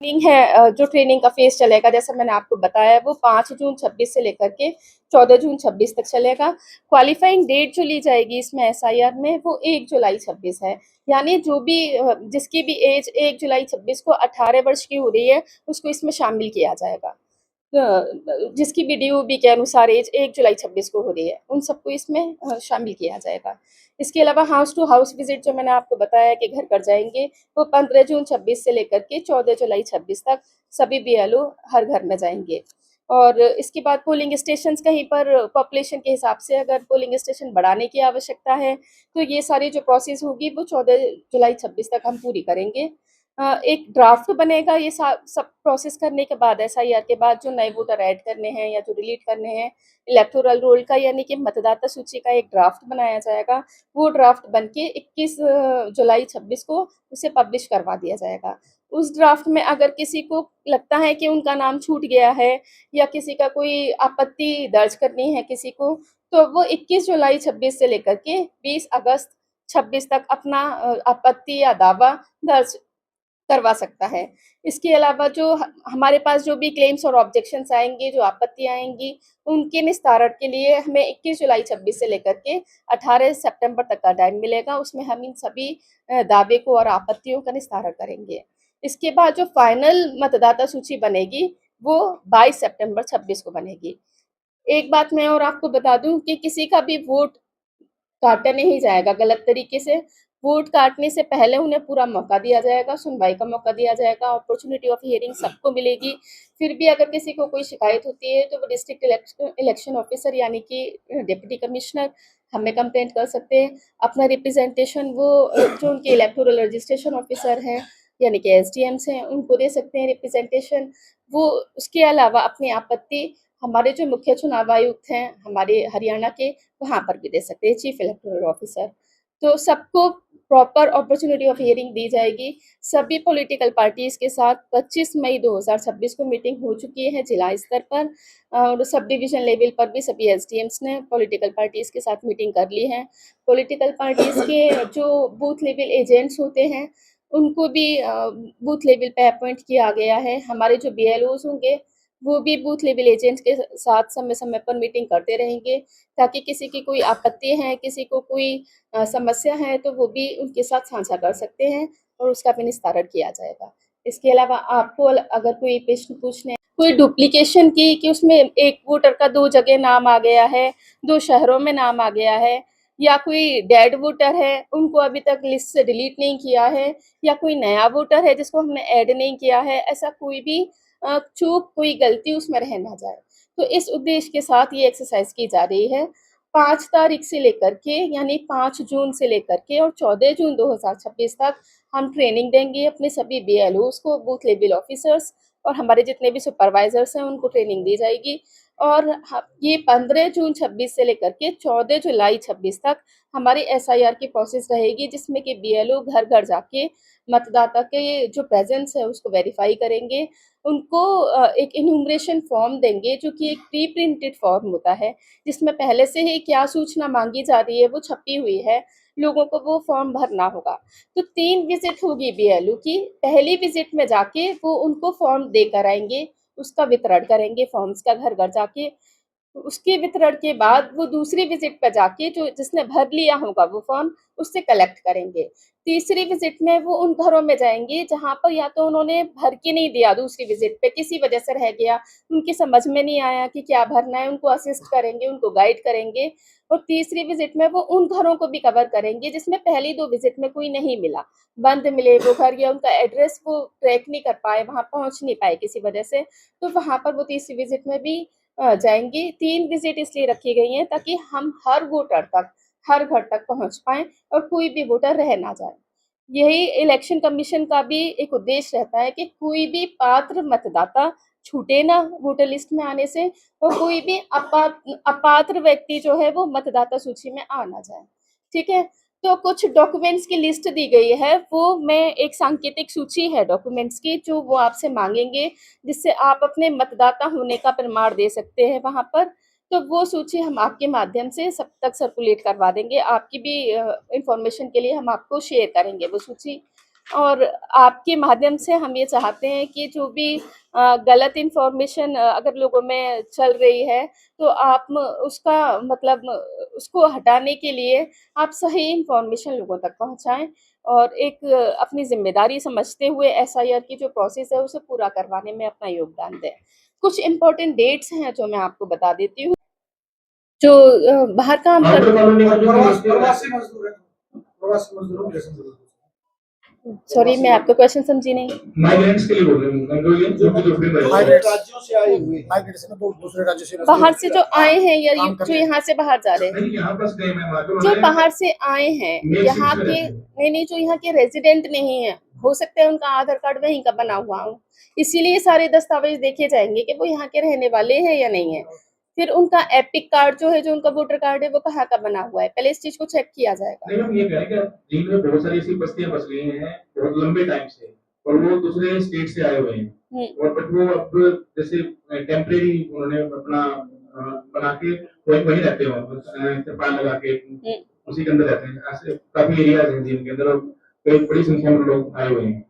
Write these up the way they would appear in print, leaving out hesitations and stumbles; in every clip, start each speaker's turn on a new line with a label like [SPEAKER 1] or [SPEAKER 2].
[SPEAKER 1] Training है जो training का फेज़ चलेगा जैसा मैंने आपको बताया वो 5 जून 26 से लेकर के 14 जून 26 तक चलेगा। क्वालिफाइंग डेट जो ली जाएगी इसमें एसआईआर में वो 1 जुलाई 26 है। यानी जो भी जिसकी भी एज 1 जुलाई 26 को 18 वर्ष की हो रही है उसको इसमें शामिल किया जाएगा। जिसकी भी डीओबी के अनुसार एज 1 जुलाई 26 को हो रही है, उन सबको इसमें शामिल किया जाएगा। इसके अलावा हाउस टू हाउस विज़िट जो मैंने आपको बताया कि घर-घर जाएँगे, वो 15 जून 26 से लेकर के 14 जुलाई 26 तक सभी बीएलओ हर घर में जाएँगे। और इसके बाद पोलिंग स्टेशंस कहीं पर पॉपुलेशन के हिसाब से अगर पोलिंग स्टेशन बढ़ाने की आवश्यकता है, तो ये सारी जो प्रोसेस होगी वो 14 जुलाई 26 तक हम पूरी करेंगे। एक ड्राफ्ट बनेगा ये सब प्रोसेस करने के बाद एसआईआर के बाद जो नए वोटर ऐड करने हैं या जो डिलीट करने हैं, इलेक्टोरल रोल का यानी कि मतदाता सूची का एक ड्राफ्ट बनाया जाएगा। वो ड्राफ्ट बन के 21 जुलाई 26 को उसे पब्लिश करवा दिया जाएगा। उस ड्राफ्ट में अगर किसी को लगता है कि उनका नाम छूट गया है या किसी का कोई आपत्ति दर्ज करनी है किसी को, तो वो 21 जुलाई 26 से लेकर के 20 अगस्त 26 तक अपना आपत्ति या दावा दर्ज करवा सकता है। इसके अलावा जो हमारे पास जो भी क्लेम्स और ऑब्जेक्शंस आएँगे, जो आपत्तियाँ आएँगी, उनके निस्तारण के लिए हमें 21 जुलाई 26 से लेकर के 18 सितंबर तक का टाइम मिलेगा। उसमें हम इन सभी दावे को और आपत्तियों का निस्तारण करेंगे। इसके बाद जो फाइनल मतदाता सूची बनेगी, वो 22 सितंबर 26 को बनेगी। एक बात मैं और आपको बता दूँ कि किसी का भी वोट काटा नहीं जाएगा गलत तरीके से। वोट काटने से पहले उन्हें पूरा मौका दिया जाएगा, सुनवाई का मौका दिया जाएगा, अपॉर्च्युनिटी ऑफ हियरिंग सबको मिलेगी। फिर भी अगर किसी को कोई शिकायत होती है, तो वो डिस्ट्रिक्ट इलेक्शन ऑफिसर यानी कि डिप्टी कमिश्नर हमें कंप्लेंट कर सकते हैं। अपना रिप्रेजेंटेशन वो जो उनके इलेक्टोरल रजिस्ट्रेशन ऑफिसर हैं, यानी कि एसडीएम्स हैं, उनको दे सकते हैं रिप्रेजेंटेशन। वो उसके अलावा अपनी आपत्ति हमारे जो मुख्य चुनाव आयुक्त हैं, हमारे हरियाणा के, वहाँ पर भी दे सकते हैं, चीफ इलेक्टोरल ऑफिसर। तो सबको प्रॉपर अपॉर्च्युनिटी ऑफ हियरिंग दी जाएगी। सभी पॉलिटिकल पार्टीज़ के साथ 25 मई 2026 को मीटिंग हो चुकी है जिला स्तर पर और सब डिवीज़न लेवल पर भी सभी एसडीएम्स ने पॉलिटिकल पार्टीज़ के साथ मीटिंग कर ली है। पॉलिटिकल पार्टीज़ के जो बूथ लेवल एजेंट्स होते हैं, उनको भी बूथ लेवल पे अपॉइंट किया गया है। हमारे जो बीएलओज़ होंगे, वो भी बूथ लेवल एजेंट्स के साथ समय-समय पर मीटिंग करते रहेंगे, ताकि किसी की कोई आपत्ति है, किसी को कोई समस्या है तो वो भी उनके साथ साझा कर सकते हैं और उसका भी निस्तारण किया जाएगा। इसके अलावा आपको अगर कोई प्रश्न पूछने हैं, कोई डुप्लीकेशन की कि उसमें एक वोटर का 2 जगह नाम आ गया है, 2 शहरों में नाम आ गया है या कोई डेड वोटर है, उनको अभी तक लिस्ट से डिलीट नहीं किया है या कोई नया वोटर है जिसको हमने ऐड नहीं किया है, ऐसा कोई भी चूक, कोई गलती उसमें रह ना जाए। तो इस उद्देश्य के साथ ये एक्सरसाइज़ की जा रही है। 5 तारीख से लेकर के यानी 5 जून से लेकर के और 14 जून 2026 तक हम ट्रेनिंग देंगे अपने सभी बीएलओज़ को, बूथ लेवल ऑफिसर्स और हमारे जितने भी सुपरवाइज़र्स हैं उनको ट्रेनिंग दी जाएगी। और ये 15 जून 26 से लेकर के 14 जुलाई 26 तक हमारी एसआईआर की प्रोसेस रहेगी जिसमें कि बीएलओ घर-घर जाके मतदाता के जो प्रेज़ेंस है उसको वेरीफ़ाई करेंगे। उनको एक इन्यूमरेशन फॉर्म देंगे जो कि एक प्री प्रिंटेड फॉर्म होता है, जिसमें पहले से ही क्या सूचना माँगी जा रही है वो छपी हुई है, लोगों को वो फॉर्म भरना होगा। तो 3 विज़िट होगी बीएलओ की, पहली विज़िट में जाके वो उनको फॉर्म देकर आएँगे, उसका वितरण करेंगे फॉर्म्स का घर-घर जाके। उसके वितरण के बाद वो दूसरी विज़िट पे जाके जो जिसने भर लिया होगा वो फॉर्म, उससे कलेक्ट करेंगे। तीसरी विज़िट में वो उन घरों में जाएँगे जहाँ पर या तो उन्होंने भर के नहीं दिया दूसरी विज़िट पे, किसी वजह से रह गया, उनकी समझ में नहीं आया कि क्या भरना है, उनको असिस्ट करेंगे, उनको गाइड करेंगे। और तीसरी विज़िट में वो उन घरों को भी कवर करेंगे जिसमें पहली 2 विज़िट में कोई नहीं मिला, बंद मिले वो घर या उनका एड्रेस वो ट्रैक नहीं कर पाए, वहाँ पहुँच नहीं पाए किसी वजह से, तो वहाँ पर वो तीसरी विज़िट में भी जाएँगी। 3 विज़िट इसलिए रखी गई हैं ताकि हम हर वोटर तक, हर घर तक पहुँच पाएँ और कोई भी वोटर रह ना जाए। यही इलेक्शन कमीशन का भी एक उद्देश्य रहता है कि कोई भी पात्र मतदाता छूटे ना वोटर लिस्ट में आने से और कोई भी अपात्र व्यक्ति जो है वो मतदाता सूची में आ ना जाए। ठीक है? तो कुछ डॉक्यूमेंट्स की लिस्ट दी गई है, वो मैं एक सांकेतिक सूची है डॉक्यूमेंट्स की जो वो आपसे माँगेंगे, जिससे आप अपने मतदाता होने का प्रमाण दे सकते हैं वहाँ पर। तो वो सूची हम आपके माध्यम से सब तक सर्कुलेट करवा देंगे। आपकी भी इन्फॉर्मेशन के लिए हम आपको शेयर करेंगे वो सूची। और आपके माध्यम से हम ये चाहते हैं कि जो भी गलत इन्फॉर्मेशन अगर लोगों में चल रही है, तो आप उसका मतलब उसको हटाने के लिए आप सही इन्फॉर्मेशन लोगों तक पहुँचाएँ और एक अपनी ज़िम्मेदारी समझते हुए एसआईआर की जो प्रोसेस है, उसे पूरा करवाने में अपना योगदान दें। कुछ इम्पोर्टेंट डेट्स हैं जो मैं आपको बता देती हूँ। जो बाहर काम करते
[SPEAKER 2] प्रवासी मजदूर है, प्रवासी मजदूरों के संदर्भ में।
[SPEAKER 1] सॉरी मैं आपका क्वेश्चन समझी नहीं।
[SPEAKER 2] माइग्रेंट्स के लिए बोल रहे हैं, जो दूसरे राज्यों से आए हुए माइग्रेंट्स में तो दूसरे राज्यों से
[SPEAKER 1] बाहर से जो आए हैं या जो यहाँ से बाहर जा रहे हैं,
[SPEAKER 2] नहीं, यहाँ पास गए मैं
[SPEAKER 1] जो बाहर से आए हैं यहाँ के नहीं, जो यहाँ के रेजिडेंट नहीं है, हो सकता है उनका आधार कार्ड वहीं का बना हुआ हो, इसीलिए सारे दस्तावेज देखे जाएंगे कि वो यहाँ के रहने वाले हैं या नहीं है। फिर उनका एपिक कार्ड जो है, जो उनका वोटर कार्ड है, वो कहाँ का बना हुआ है, पहले इस चीज को चेक किया जाएगा।
[SPEAKER 2] नहीं, हम ये कह रहे हैं कि दिल्ली में बहुत सारी ऐसी बस्तियां बस गई हैं बहुत लंबे टाइम से और वो दूसरे स्टेट से आए हुए हैं और बट वो अब जैसे टेम्परेरी उन्होंने अपना बना के वहीं वहीं रहते हो तिरपाल लगा के उसी के अंदर रहते हैं। ऐसे काफी एरियाज हैं जिनके अंदर कई बड़ी संख्या में लोग आए हुए हैं।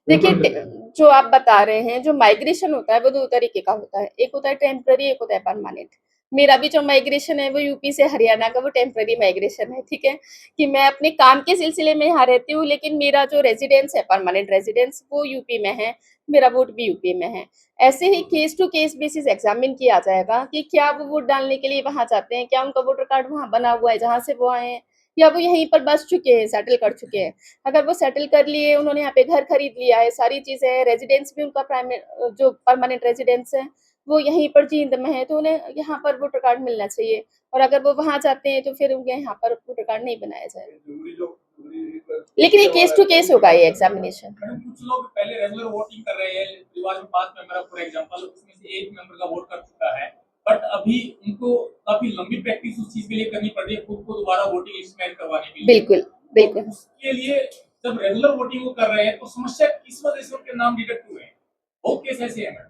[SPEAKER 1] देखिए, जो आप बता रहे हैं, जो माइग्रेशन होता है वो दो तरीके का होता है, एक होता है टेम्पररी, एक होता है परमानेंट। मेरा भी जो माइग्रेशन है वो यूपी से हरियाणा का वो टेम्पररी माइग्रेशन है, ठीक है, कि मैं अपने काम के सिलसिले में यहाँ रहती हूँ, लेकिन मेरा जो रेजिडेंस है, परमानेंट रेजिडेंस, वो यूपी में है, मेरा वोट भी यूपी में है। ऐसे ही case to case basis examine किया जाएगा कि क्या वो वोट डालने के लिए वहां जाते हैं, क्या उनका वोटर कार्ड वहां बना हुआ है जहां से वो आए हैं, या वो यहीं पर बस चुके हैं, सेटल कर चुके हैं। अगर वो सेटल कर लिए, उन्होंने यहाँ पे घर खरीद लिया है, सारी चीजें हैं, रेजिडेंस भी उनका जो परमानेंट रेजिडेंस है वो यहीं पर जींद में है, तो उन्हें यहाँ पर वोटर कार्ड मिलना चाहिए। और अगर वो वहां जाते हैं तो फिर उनके यहाँ पर वोटर कार्ड नहीं बनाया जाएगा। लेकिन ये केस टू केस होगा ये एग्जामिनेशन।
[SPEAKER 3] कुछ लोग पहले रेगुलर वोटिंग कर रहे हैं, परिवार में 5 मेंबर फॉर एग्जांपल, उसमें से एक मेंबर का वोट कर चुका है, बट अभी उनको काफी लंबी प्रैक्टिस उस चीज के लिए करनी पड़ रही है, खुद को दोबारा वोटिंग लिस्ट में ऐड करवाने के लिए।
[SPEAKER 1] बिल्कुल बिल्कुल।
[SPEAKER 3] तो उसके लिए जब रेगुलर वोटिंग वो कर रहे हैं तो समस्या किस वजह से उनके नाम डिडक्ट हुए हैं? बहुत केस ऐसे हैं मैडम।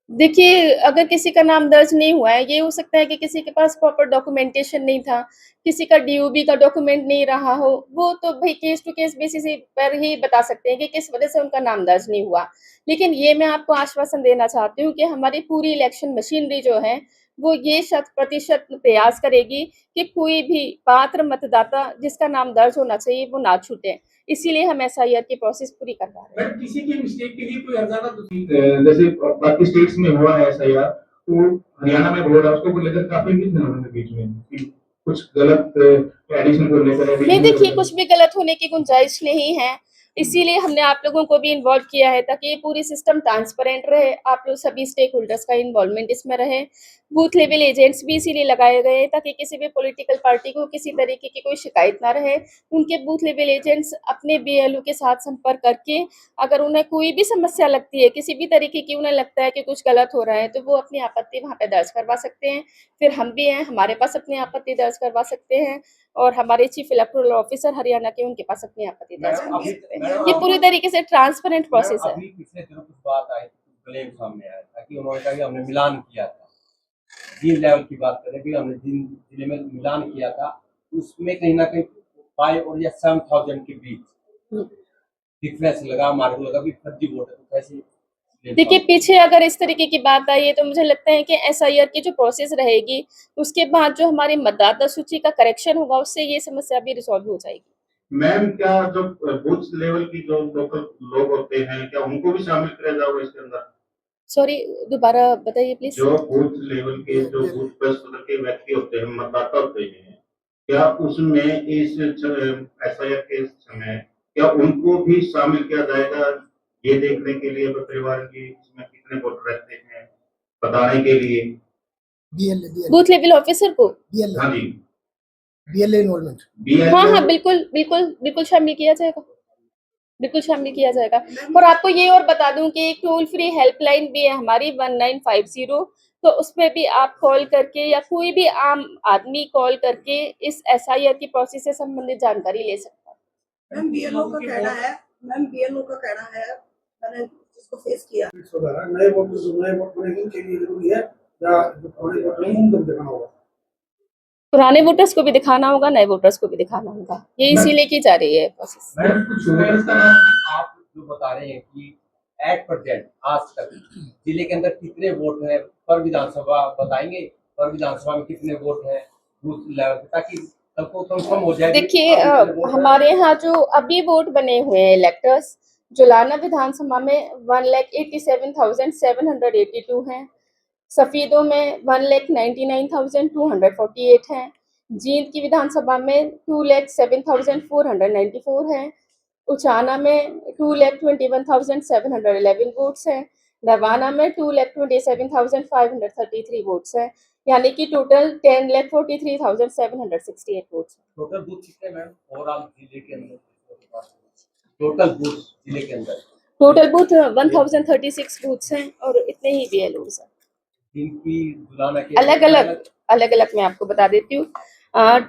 [SPEAKER 1] देखिए, अगर किसी का नाम दर्ज नहीं हुआ है, ये हो सकता है कि किसी के पास प्रॉपर डॉक्यूमेंटेशन नहीं था, किसी का डीओबी का डॉक्यूमेंट नहीं रहा हो, वो तो भई केस टू केस बेसिस पर ही बता सकते हैं कि किस वजह से उनका नाम दर्ज नहीं हुआ। लेकिन ये मैं आपको आश्वासन देना चाहती हूँ कि हमारी पूरी इलेक्शन मशीनरी जो है, वो ये 100% प्रयास करेगी कि कोई भी पात्र मतदाता जिसका नाम दर्ज होना चाहिए, वो ना छूटे। इसीलिए हम एसआईआर की प्रोसेस पूरी करवा रहे हैं।
[SPEAKER 2] बट किसी की मिस्टेक के लिए कोई हर्जाना जैसे बाकी स्टेट्स में हुआ है एसआईआर, तो हरियाणा में हो रहा है, उसको लेकर काफी मिथ है उन्होंने बीच में कि कुछ गलत एडिशन को लेकर
[SPEAKER 1] नहीं, देखिए, कुछ भी गलत होने की गुंजाइश नहीं है, इसीलिए हमने आप लोगों को भी इन्वॉल्व किया है ताकि ये पूरी सिस्टम ट्रांसपेरेंट रहे, आप लोग सभी स्टेक होल्डर्स का इन्वॉल्वमेंट इसमें रहे। बूथ लेवल एजेंट्स भी इसीलिए लगाए गए हैं ताकि किसी भी पॉलिटिकल पार्टी को किसी तरीके की कोई शिकायत ना रहे। उनके बूथ लेवल एजेंट्स अपने बीएलओ के साथ संपर्क करके अगर उन्हें कोई भी समस्या लगती है, किसी भी तरीके की उन्हें लगता है कि कुछ गलत हो रहा है, तो वो अपनी आपत्ति वहाँ पे दर्ज करवा सकते हैं। फिर हम भी हैं, हमारे पास अपनी आपत्ति दर्ज करवा सकते हैं और हमारे चीफ इलेक्टोरल ऑफिसर हरियाणा के, उनके पास अपनी आपत्ति दर्ज करवा सकते हैं। ये पूरी तरीके से ट्रांसपेरेंट प्रोसेस है।
[SPEAKER 4] अभी पिछले दिनों कुछ बात आई, क्लेम सामने आया था कि उन्होंने कहा कि हमने मिलान किया था, जिन लेवल की बात करें कि हमने जिन जिले में मिलान किया था, उसमें कहीं ना कहीं 5 और या 7,000 के बीच डिफरेंस लगा, हमारे को लगा कि फर्जी वोट है, तो कैसे?
[SPEAKER 1] देखिए, पीछे अगर इस तरीके की बात आई है तो मुझे लगता है कि एसआईआर की जो प्रोसेस रहेगी, उसके बाद जो हमारी मतदाता सूची का करेक्शन होगा, उससे ये समस्या भी रिजॉल्व हो जाएगी।
[SPEAKER 2] मैम, क्या जो बूथ लेवल की जो लोकल लोग होते हैं, क्या उनको भी शामिल किया जाएगा इसके अंदर?
[SPEAKER 1] सॉरी, दोबारा बताइए प्लीज।
[SPEAKER 2] जो बूथ लेवल के जो बूथ पर स्तर के व्यक्ति होते हैं, मतदाता होते हैं, क्या उसमें इस एसआईआर के समय क्या उनको भी शामिल किया जाएगा, ये देखने के लिए परिवार की इसमें कितने वोटर रहते हैं बताने के लिए?
[SPEAKER 1] बूथ लेवल ऑफिसर को
[SPEAKER 2] हाँ जी,
[SPEAKER 5] बीएलए इन्वॉल्वमेंट।
[SPEAKER 1] हाँ, बिल्कुल बिल्कुल बिल्कुल शामिल किया जाएगा, बिल्कुल शामिल किया जाएगा। और आपको ये और बता दूं कि एक टोल फ्री हेल्पलाइन भी है हमारी 1950, तो उसमें भी आप कॉल करके या कोई भी आम आदमी कॉल करके इस एसआईआर की प्रोसेस से संबंधित जानकारी ले सकता है।
[SPEAKER 6] मैम बीएलओ का कहना है मैंने इसको फेस किया।
[SPEAKER 5] नए वोट बनेंगे उनके लिए जरूरी है या जो पुराने वोट हैं उनको देखना होगा।
[SPEAKER 1] पुराने वोटर्स को भी दिखाना होगा, नए वोटर्स को भी दिखाना होगा, ये इसीलिए की जा रही है प्रोसेस।
[SPEAKER 4] मैडम कुछ वोटर्स का नाम आप जो बता रहे हैं कि एट प्रेजेंट आज तक जिले के अंदर कितने वोट हैं पर विधानसभा बताएंगे, पर विधानसभा में कितने वोट हैं बूथ लेवल पे, ताकि सबको कंफर्म हो जाए।
[SPEAKER 1] देखिए हमारे यहाँ जो अभी वोट बने हुए हैं इलेक्टर्स, जुलाना विधानसभा में 1,87,782 हैं, सफीदों में 1,99,248 हैं, जींद की विधानसभा में 2,07,494 हैं, उचाना में 2,21,711 वोट्स हैं, नरवाना में 2,27,533 वोट्स हैं, यानी कि टोटल 10,43,768 वोट्स हैं।
[SPEAKER 4] टोटल बूथ कितने मैम ओवरऑल जिले के अंदर? टोटल बूथ जिले के अंदर
[SPEAKER 1] टोटल बूथ 1036 बूथ्स हैं और इतने ही बीएलओज हैं।
[SPEAKER 4] इनकी जुलाना के
[SPEAKER 1] अलग अलग मैं आपको बता देती हूँ।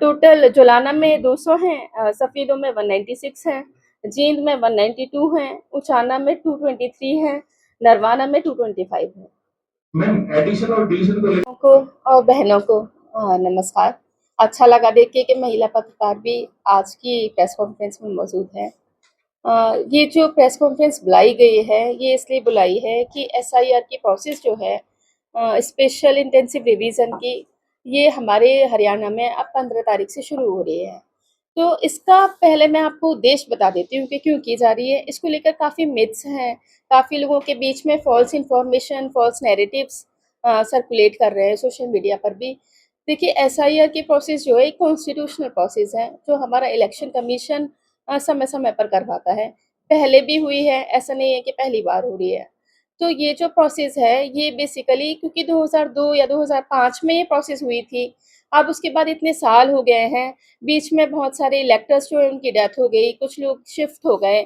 [SPEAKER 1] टोटल जुलाना में 200 हैं, सफीदों में 196 हैं, जींद में 192 हैं, उचाना में 223 हैं, नरवाना में 225 हैं।
[SPEAKER 2] मैम एडिशन और डिलीशन
[SPEAKER 1] को और बहनों को नमस्कार। अच्छा लगा देख के कि महिला पत्रकार भी आज की प्रेस कॉन्फ्रेंस में मौजूद है। ये जो प्रेस कॉन्फ्रेंस बुलाई गई है ये इसलिए बुलाई है कि एसआईआर की प्रोसेस जो है स्पेशल इंटेंसिव रिवीजन की, ये हमारे हरियाणा में अब 15 तारीख से शुरू हो रही है। तो इसका पहले मैं आपको उद्देश्य बता देती हूँ कि क्यों की जा रही है। इसको लेकर काफ़ी मिथ्स हैं, काफ़ी लोगों के बीच में false information, false narratives circulate कर रहे हैं सोशल मीडिया पर भी। देखिए एसआईआर की प्रोसेस जो है एक कॉन्स्टिट्यूशनल प्रोसेस है जो हमारा इलेक्शन कमीशन समय समय पर करवाता है, पहले भी हुई है, ऐसा नहीं है कि पहली बार हो रही है। तो ये जो प्रोसेस है ये बेसिकली क्योंकि 2002 या 2005 में ये प्रोसेस हुई थी, अब उसके बाद इतने साल हो गए हैं, बीच में बहुत सारे इलेक्टर्स जो है उनकी डेथ हो गई, कुछ लोग शिफ्ट हो गए,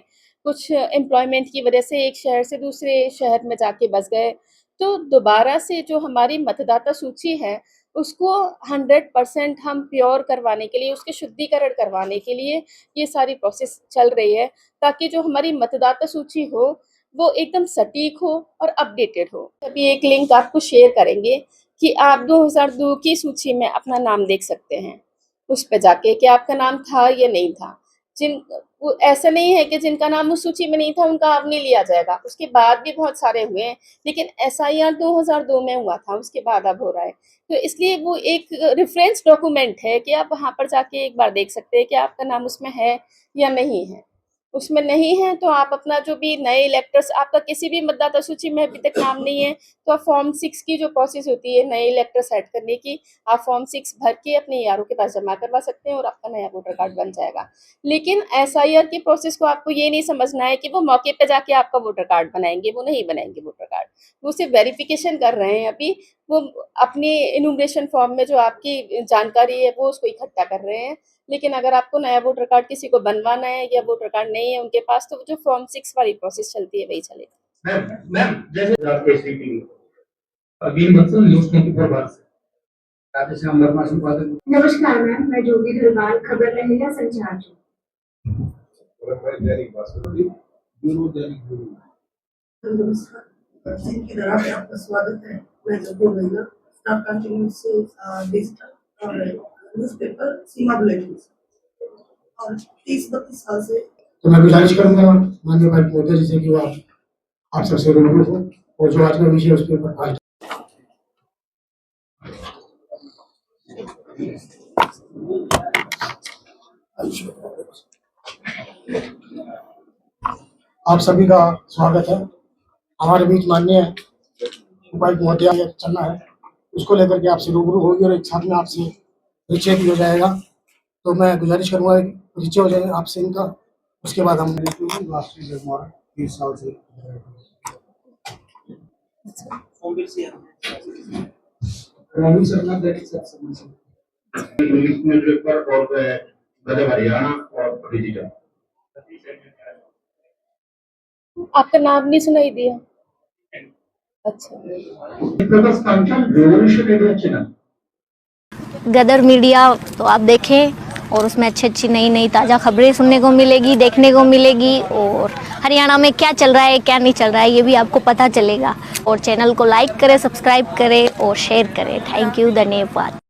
[SPEAKER 1] कुछ एम्प्लॉयमेंट की वजह से एक शहर से दूसरे शहर में जाके बस गए। तो दोबारा से जो हमारी मतदाता सूची है उसको 100% हम प्योर करवाने के लिए, उसके शुद्धिकरण करवाने के लिए ये सारी प्रोसेस चल रही है, ताकि जो हमारी मतदाता सूची हो वो एकदम सटीक हो और अपडेटेड हो। अभी एक लिंक आपको शेयर करेंगे कि आप 2002 की सूची में अपना नाम देख सकते हैं, उस पे जाके कि आपका नाम था या नहीं था। ऐसा नहीं है कि जिनका नाम उस सूची में नहीं था उनका अब नहीं लिया जाएगा, उसके बाद भी बहुत सारे हुए हैं, लेकिन एसआईआर 2002 में हुआ था, उसके बाद अब हो रहा है। तो इसलिए वो एक रेफरेंस डॉक्यूमेंट है कि आप वहाँ पर जाके एक बार देख सकते हैं कि आपका नाम उसमें है या नहीं है। उसमें नहीं है तो आप अपना जो भी नए इलेक्टर्स, आपका किसी भी मतदाता सूची में अभी तक नाम नहीं है तो आप फॉर्म 6 की जो प्रोसेस होती है नए इलेक्टर्स ऐड करने की, आप फॉर्म 6 भर के अपने यारों के पास जमा करवा सकते हैं और आपका नया वोटर कार्ड बन जाएगा। लेकिन एसआईआर की प्रोसेस को आपको ये नहीं समझना है कि वो मौके पे जाके आपका वोटर कार्ड बनाएंगे, वो नहीं बनाएंगे वोटर कार्ड, वो सिर्फ वेरिफिकेशन कर रहे हैं। अभी वो अपनी इनुमरेशन फॉर्म में जो आपकी जानकारी है वो उसको इकट्ठा कर रहे हैं, लेकिन अगर आपको नया वोटर कार्ड किसी को बनवाना है या वोटर कार्ड नहीं है उनके पास, तो जो फॉर्म 6 वाली प्रोसेस चलती है वही चलेगा।
[SPEAKER 2] मैम जैसे आपके स्पीकिंग अगेन बच्चन न्यूज़ 24 बार से राधेश्याम वर्मा संपादक।
[SPEAKER 7] नमस्कार मैम, मैं ज्योति धरवाल, खबर महिला संचार।
[SPEAKER 6] नमस्कार, की तरह से आपका स्वागत है। मैं ज्योति महिला स्टाफ कंटिन्यूस डिजिटल और न्यूज़पेपर सीमा बुलेटिन और 30-32 साल से।
[SPEAKER 5] तो मैं गुजारिश करूंगा माननीय भाई महोदय जी से कि वो आप सबसे रूबरू हो और जो आज का विषय उस पर आज आप सभी का स्वागत है। हमारे बीच माननीय उपायुक्त महोदय चलना है, उसको लेकर के आपसे रूबरू होगी और एक साथ में आपसे परिचय भी हो जाएगा। तो मैं गुजारिश करूंगा परिचय हो जाए आपसे इनका, उसके बाद हम 30 साल से
[SPEAKER 2] हरियाणा और डिजिटल।
[SPEAKER 1] आपका नाम नहीं सुनाई दिया? अच्छा,
[SPEAKER 8] गदर मीडिया तो आप देखें और उसमें अच्छी अच्छी नई नई ताज़ा खबरें सुनने को मिलेगी, देखने को मिलेगी, और हरियाणा में क्या चल रहा है क्या नहीं चल रहा है ये भी आपको पता चलेगा। और चैनल को लाइक करें, सब्सक्राइब करें और शेयर करें। थैंक यू, धन्यवाद।